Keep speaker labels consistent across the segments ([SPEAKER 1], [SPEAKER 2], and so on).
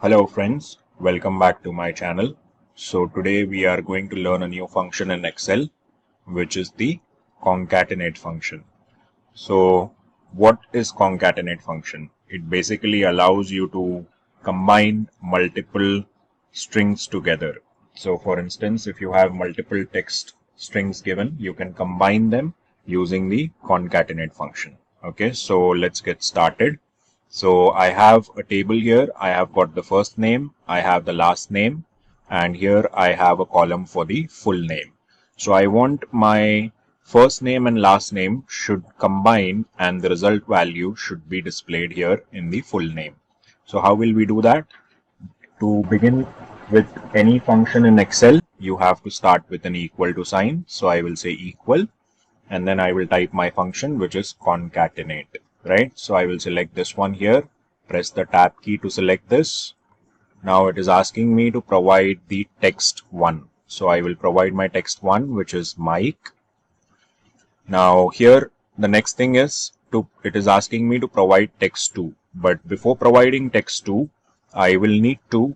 [SPEAKER 1] Hello friends, welcome back to my channel. So today we are going to learn a new function in Excel, which is the concatenate function. So what is concatenate function? It basically allows you to combine multiple strings together. So for instance, if you have multiple text strings given, you can combine them using the concatenate function. Okay, so let's get started. So I have a table here. I have got the first name, I have the last name, and here I have a column for the full name. So I want my first name and last name should combine and the result value should be displayed here in the full name. So how will we do that? To begin with any function in Excel, you have to start with an equal to sign. So I will say equal, and then I will type my function, which is concatenate, right? So I will select this one here, press the tab key to select this. Now it is asking me to provide the text one. So I will provide my text one, which is Mike. Now here the next thing is it is asking me to provide text two. But before providing text two, I will need to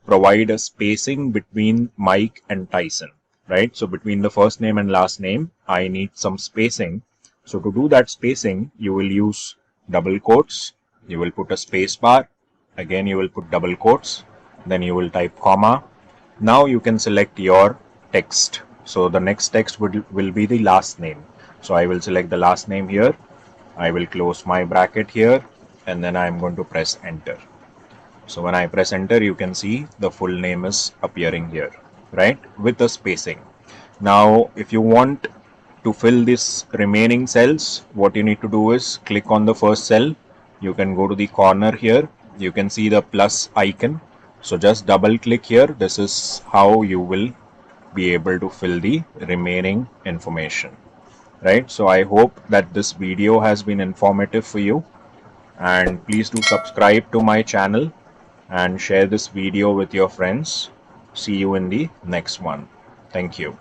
[SPEAKER 1] provide a spacing between Mike and Tyson, right? So between the first name and last name, I need some spacing. So to do that spacing, you will use double quotes. You will put a space bar. Again, you will put double quotes. Then you will type comma. Now you can select your text. So the next text will be the last name. So I will select the last name here. I will close my bracket here, and then I am going to press enter. So when I press enter, you can see the full name is appearing here, right? With the spacing. Now, if you want to fill this remaining cells, what you need to do is click on the first cell. You can go to the corner here. You can see the plus icon. So just double click here. This is how you will be able to fill the remaining information, right? So I hope that this video has been informative for you, and please do subscribe to my channel and share this video with your friends. See you in the next one. Thank you.